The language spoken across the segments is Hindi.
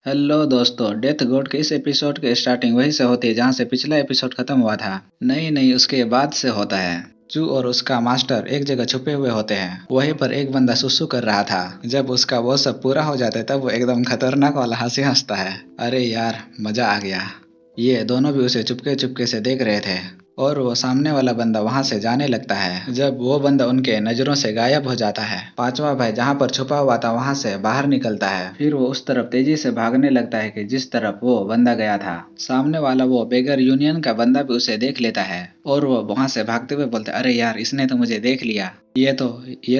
हेलो दोस्तों, डेथ गोड के इस एपिसोड की स्टार्टिंग वहीं से होती है जहां से पिछला एपिसोड खत्म हुआ था। नहीं नहीं, उसके बाद से होता है। चू और उसका मास्टर एक जगह छुपे हुए होते हैं। वहीं पर एक बंदा सुसु कर रहा था। जब उसका वो सब पूरा हो जाता है तब वो एकदम खतरनाक वाला हंसी हंसता है। अरे यार, मजा आ गया। ये दोनों भी उसे चुपके चुपके से देख रहे थे और वो सामने वाला बंदा वहां से जाने लगता है। जब वो बंदा उनके नजरों से गायब हो जाता है, पांचवा भाई जहां पर छुपा हुआ था वहां से बाहर निकलता है। फिर वो उस तरफ तेजी से भागने लगता है कि जिस तरफ वो बंदा गया था। सामने वाला वो बेगर यूनियन का बंदा भी उसे देख लेता है और वो वहां से भागते हुए बोलता है, अरे यार, इसने तो मुझे देख लिया। ये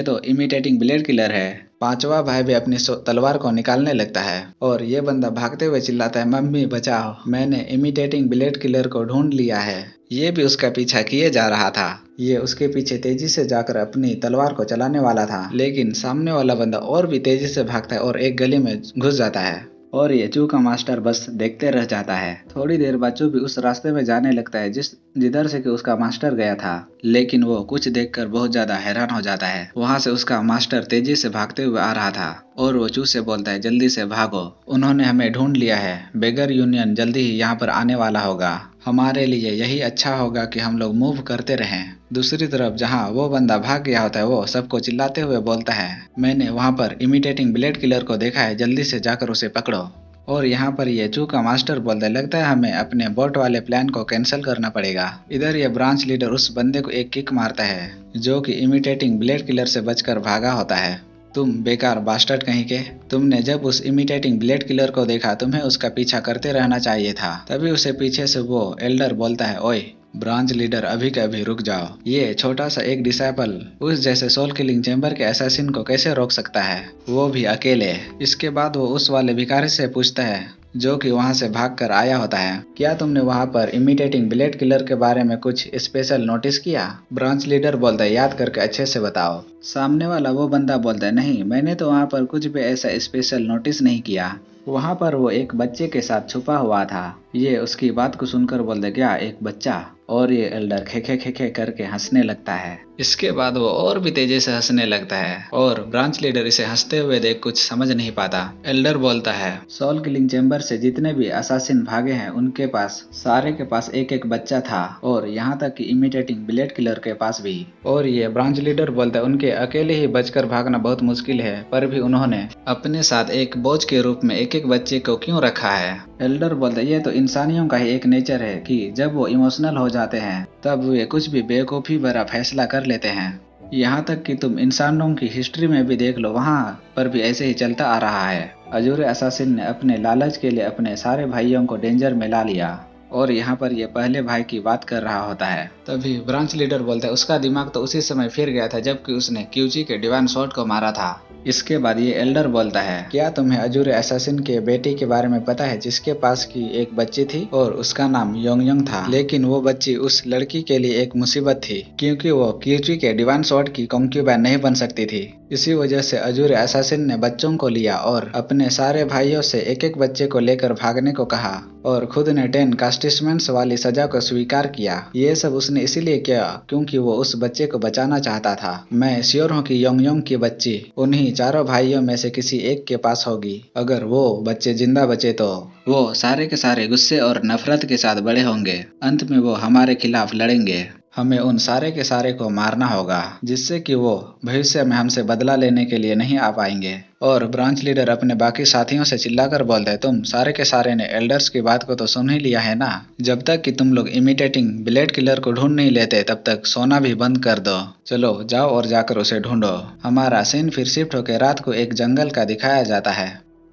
तो इमिटेटिंग ब्लेड किलर है। पांचवा भाई भी अपनी तलवार को निकालने लगता है और ये बंदा भागते हुए चिल्लाता है, मम्मी बचाओ, मैंने इमिटेटिंग ब्लेड किलर को ढूंढ लिया है। ये भी उसका पीछा किए जा रहा था। ये उसके पीछे तेजी से जाकर अपनी तलवार को चलाने वाला था, लेकिन सामने वाला बंदा और भी तेजी से भागता है और एक गली में घुस जाता है और ये चू का मास्टर बस देखते रह जाता है। थोड़ी देर बाद चू भी उस रास्ते में जाने लगता है जिधर से कि उसका मास्टर गया था, लेकिन वो कुछ देखकर बहुत ज्यादा हैरान हो जाता है। वहां से उसका मास्टर तेजी से भागते हुए आ रहा था और वो चू से बोलता है, जल्दी से भागो, उन्होंने हमें ढूंढ लिया है। बेगर यूनियन जल्दी ही यहाँ पर आने वाला होगा। हमारे लिए यही अच्छा होगा कि हम लोग मूव करते रहें। दूसरी तरफ जहाँ वो बंदा भाग गया होता है वो सबको चिल्लाते हुए बोलता है, मैंने वहाँ पर इमिटेटिंग ब्लेड किलर को देखा है, जल्दी से जाकर उसे पकड़ो। और यहाँ पर ये चू का मास्टर बोलता है, लगता है हमें अपने बोट वाले प्लान को कैंसिल करना पड़ेगा। इधर ये ब्रांच लीडर उस बंदे को एक किक मारता है जो कि इमिटेटिंग ब्लेड किलर से बचकर भागा होता है। तुम बेकार बास्टर्ड कहीं के, तुमने जब उस इमिटेटिंग ब्लेड किलर को देखा तुम्हें उसका पीछा करते रहना चाहिए था। तभी उसे पीछे से वो एल्डर बोलता है, ओए ब्रांच लीडर, अभी के अभी रुक जाओ। ये छोटा सा एक डिसाइपल उस जैसे सोल किलिंग चैम्बर के असैसिन को कैसे रोक सकता है, वो भी अकेले। इसके बाद वो उस वाले भिखारी से पूछता है जो कि वहां से भागकर आया होता है, क्या तुमने वहां पर इमिटेटिंग ब्लेड किलर के बारे में कुछ स्पेशल नोटिस किया? ब्रांच लीडर बोलता है, याद करके अच्छे से बताओ। सामने वाला वो बंदा बोलता है, नहीं, मैंने तो वहां पर कुछ भी ऐसा स्पेशल नोटिस नहीं किया। वहां पर वो एक बच्चे के साथ छुपा हुआ था। ये उसकी बात को सुनकर बोलते, क्या एक बच्चा? और ये एल्डर खे खे खे खे करके हंसने लगता है। इसके बाद वो और भी तेजी से हंसने लगता है और ब्रांच लीडर इसे हंसते हुए देख कुछ समझ नहीं पाता। एल्डर बोलता है, सोल किलिंग चैम्बर से जितने भी असासिन भागे हैं उनके पास सारे के पास एक एक बच्चा था और यहाँ तक कि इमिटेटिंग ब्लेड किलर के पास भी। और ये ब्रांच लीडर बोलता है, उनके अकेले ही बचकर भागना बहुत मुश्किल है, पर भी उन्होंने अपने साथ एक बोझ के रूप में एक एक बच्चे को क्यों रखा है? एल्डर बोलता है, ये तो इंसानियों का ही एक नेचर है कि जब वो इमोशनल हो जाते हैं तब वे कुछ भी बेवकूफ़ी भरा फैसला कर लेते हैं। यहाँ तक कि तुम इंसानों की हिस्ट्री में भी देख लो, वहाँ पर भी ऐसे ही चलता आ रहा है। अजूरे असासिन ने अपने लालच के लिए अपने सारे भाइयों को डेंजर में ला लिया और यहाँ पर ये पहले भाई की बात कर रहा होता है। तभी ब्रांच लीडर बोलता है, उसका दिमाग तो उसी समय फिर गया था जबकि उसने क्यूजी के डिवाइन शॉट को मारा था। इसके बाद ये एल्डर बोलता है, क्या तुम्हें अजूरे असैसिन के बेटी के बारे में पता है जिसके पास की एक बच्ची थी और उसका नाम योंग योंग था, लेकिन वो बच्ची उस लड़की के लिए एक मुसीबत थी क्योंकि वो क्यूजी के डिवाइन शॉट की कॉन्क्यूबाइन नहीं बन सकती थी। इसी वजह से अजूरे असैसिन ने बच्चों को लिया और अपने सारे भाइयों से एक एक बच्चे को लेकर भागने को कहा और खुद ने 10 कास्टिसमेंट्स वाली सजा को स्वीकार किया। ये सब उसने इसीलिए किया क्योंकि वो उस बच्चे को बचाना चाहता था। मैं श्योर हूँ कि योंग योंग की बच्ची उन्हीं चारों भाइयों में से किसी एक के पास होगी। अगर वो बच्चे जिंदा बचे तो वो सारे के सारे गुस्से और नफरत के साथ बड़े होंगे। अंत में वो हमारे खिलाफ लड़ेंगे। हमें उन सारे के सारे को मारना होगा जिससे कि वो भविष्य में हमसे बदला लेने के लिए नहीं आ पाएंगे। और ब्रांच लीडर अपने बाकी साथियों से चिल्लाकर बोलता है, तुम सारे के सारे ने एल्डर्स की बात को तो सुन ही लिया है ना? जब तक कि तुम लोग इमिटेटिंग ब्लेड किलर को ढूंढ नहीं लेते तब तक सोना भी बंद कर दो। चलो जाओ और जाकर उसे ढूंढो। हमारा सीन फिर शिफ्ट होकर रात को एक जंगल का दिखाया जाता है।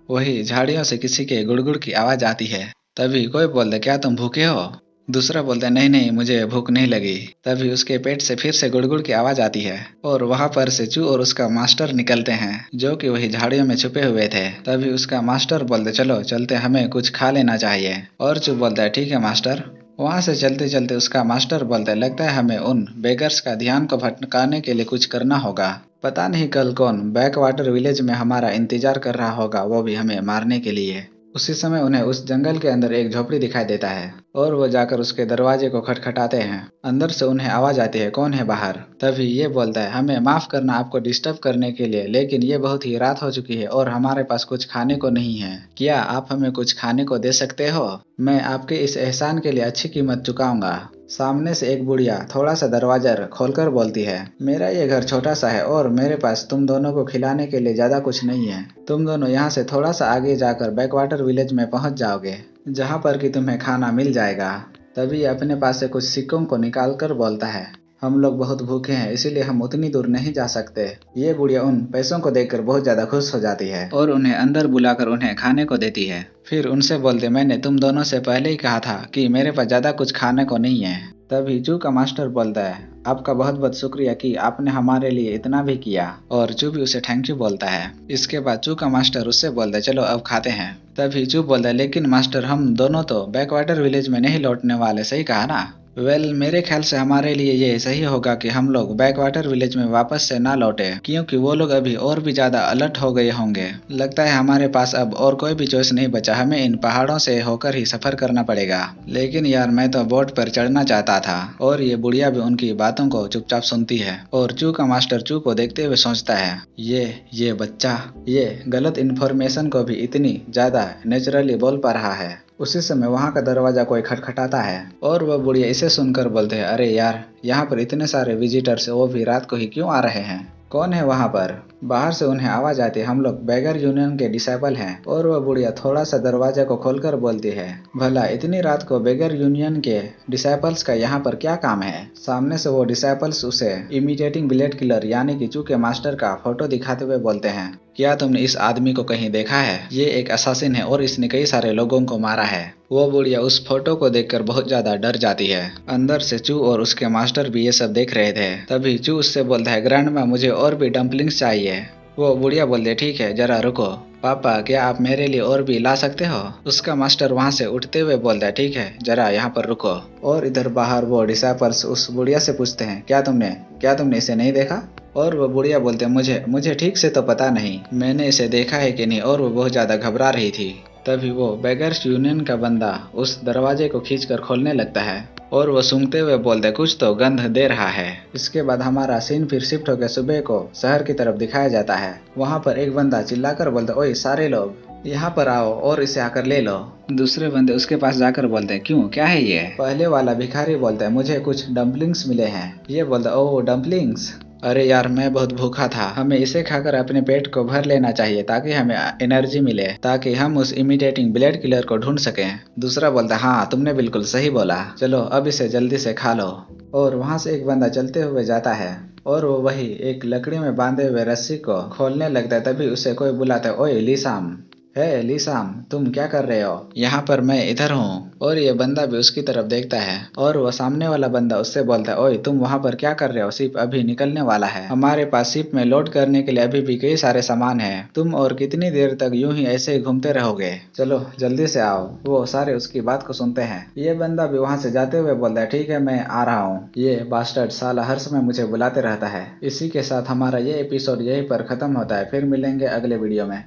वही झाड़ियों से किसी के गुड़गुड़ की आवाज आती है। तभी कोई बोलता है, क्या तुम भूखे हो? दूसरा बोलता है, नहीं नहीं, मुझे भूख नहीं लगी। तभी उसके पेट से फिर से गुड़गुड़ की आवाज आती है और वहां पर से चू और उसका मास्टर निकलते हैं जो कि वही झाड़ियों में छुपे हुए थे। तभी उसका मास्टर बोलते, चलो चलते, हमें कुछ खा लेना चाहिए। और चू बोलता है, ठीक है मास्टर। वहां से चलते चलते उसका मास्टर बोलता है, लगता है हमें उन बेगर्स का ध्यान को भटकाने के लिए कुछ करना होगा। पता नहीं कल कौन बैक वाटर विलेज में हमारा इंतजार कर रहा होगा, वो भी हमें मारने के लिए। उसी समय उन्हें उस जंगल के अंदर एक झोपड़ी दिखाई देता है और वो जाकर उसके दरवाजे को खटखटाते हैं। अंदर से उन्हें आवाज आती है, कौन है बाहर? तभी ये बोलता है, हमें माफ करना आपको डिस्टर्ब करने के लिए, लेकिन ये बहुत ही रात हो चुकी है और हमारे पास कुछ खाने को नहीं है। क्या आप हमें कुछ खाने को दे सकते हो? मैं आपके इस एहसान के लिए अच्छी कीमत चुकाऊंगा। सामने से एक बुढ़िया थोड़ा सा दरवाजा खोलकर बोलती है, मेरा ये घर छोटा सा है और मेरे पास तुम दोनों को खिलाने के लिए ज्यादा कुछ नहीं है। तुम दोनों यहाँ से थोड़ा सा आगे जाकर बैकवाटर विलेज में पहुंच जाओगे, जहाँ पर कि तुम्हें खाना मिल जाएगा। तभी अपने पास से कुछ सिक्कों को निकाल कर बोलता है, हम लोग बहुत भूखे हैं, इसीलिए हम उतनी दूर नहीं जा सकते। ये बुढ़िया उन पैसों को देखकर बहुत ज्यादा खुश हो जाती है और उन्हें अंदर बुलाकर उन्हें खाने को देती है। फिर उनसे बोलते, मैंने तुम दोनों से पहले ही कहा था कि मेरे पास ज्यादा कुछ खाने को नहीं है। तभी जू का मास्टर बोलता है, आपका बहुत बहुत शुक्रिया कि आपने हमारे लिए इतना भी किया, और जू भी उसे थैंक यू बोलता है। इसके बाद जू का मास्टर उससे बोलता है, चलो अब खाते हैं। तभी जू बोलता है, लेकिन मास्टर हम दोनों तो बैकवाटर विलेज में नहीं लौटने वाले, सही कहा ना? मेरे ख्याल से हमारे लिए ये सही होगा कि हम लोग बैकवाटर विलेज में वापस से ना लौटे, क्योंकि वो लोग अभी और भी ज्यादा अलर्ट हो गए होंगे। लगता है हमारे पास अब और कोई भी चॉइस नहीं बचा, हमें इन पहाड़ों से होकर ही सफर करना पड़ेगा। लेकिन यार मैं तो बोट पर चढ़ना चाहता था। और ये बुढ़िया भी उनकी बातों को चुपचाप सुनती है और चू का मास्टर चू को देखते हुए सोचता है, ये बच्चा ये गलत इन्फॉर्मेशन को भी इतनी ज्यादा नेचुरली बोल पा रहा है। उसी समय वहां का दरवाजा कोई खटखटाता है और वह बुढ़िया इसे सुनकर बोलते हैं, अरे यार यहाँ पर इतने सारे विजिटर्स, वो भी रात को ही क्यों आ रहे हैं? कौन है वहां पर? बाहर से उन्हें आवाज आती है, हम लोग बेगर यूनियन के डिसाइपल हैं। और वह बुढ़िया थोड़ा सा दरवाजा को खोलकर बोलती है, भला इतनी रात को बेगर यूनियन के डिसाइपल्स का यहाँ पर क्या काम है? सामने से वो डिसाइपल्स उसे इमिटेटिंग ब्लेड किलर यानी कि चू के मास्टर का फोटो दिखाते हुए बोलते हैं, क्या तुमने इस आदमी को कहीं देखा है? ये एक असासिन है और इसने कई सारे लोगों को मारा है। वो बुढ़िया उस फोटो को देखकर बहुत ज्यादा डर जाती है। अंदर से चू और उसके मास्टर भी ये सब देख रहे थे। तभी चू उससे बोलता है, ग्रैंडमा मुझे और भी डम्पलिंग्स चाहिए। वो बुढ़िया बोलते है, ठीक है जरा रुको। पापा क्या आप मेरे लिए और भी ला सकते हो? उसका मास्टर वहाँ से उठते हुए बोलता है, ठीक है जरा यहाँ पर रुको। और इधर बाहर वो डिसाइपल्स उस बुढ़िया से पूछते हैं, क्या तुमने इसे नहीं देखा? और वो बुढ़िया बोलते हैं, मुझे ठीक से तो पता नहीं, मैंने इसे देखा है कि नहीं। और वो बहुत ज्यादा घबरा रही थी। तभी वो बेगर्स यूनियन का बंदा उस दरवाजे को खींचकर खोलने लगता है और वो सूंघते हुए बोलते, कुछ तो गंध दे रहा है। इसके बाद हमारा सीन फिर शिफ्ट होकर सुबह को शहर की तरफ दिखाया जाता है। वहाँ पर एक बंदा चिल्लाकर बोलता, ओए सारे लोग यहाँ पर आओ और इसे आकर ले लो। दूसरे बंदे उसके पास जाकर बोलते हैं, क्यों क्या है ये? पहले वाला भिखारी बोलता है, मुझे कुछ डम्पलिंग्स मिले हैं। ये बोलता, ओह डम्पलिंग्स, अरे यार मैं बहुत भूखा था, हमें इसे खाकर अपने पेट को भर लेना चाहिए ताकि हमें एनर्जी मिले, ताकि हम उस इमिटेटिंग ब्लेड किलर को ढूंढ सकें। दूसरा बोलता, हाँ तुमने बिल्कुल सही बोला, चलो अब इसे जल्दी से खा लो। और वहां से एक बंदा चलते हुए जाता है और वो वही एक लकड़ी में बांधे हुए रस्सी को खोलने लगता है। तभी उसे कोई बुलाता है, ओए लीसाम, हे लीसाम तुम क्या कर रहे हो? यहाँ पर मैं इधर हूँ। और ये बंदा भी उसकी तरफ देखता है और वो सामने वाला बंदा उससे बोलता है, ओए तुम वहाँ पर क्या कर रहे हो? शिप अभी निकलने वाला है, हमारे पास शिप में लोड करने के लिए अभी भी कई सारे सामान है, तुम और कितनी देर तक यूं ही ऐसे ही घूमते रहोगे? चलो जल्दी से आओ। वो सारे उसकी बात को सुनते हैं। ये बंदा भी वहाँ से जाते हुए बोलता है, ठीक है मैं आ रहा हूँ, ये बास्टर्ड साला हर समय मुझे बुलाते रहता है। इसी के साथ हमारा ये एपिसोड यहीं पर खत्म होता है, फिर मिलेंगे अगले वीडियो में।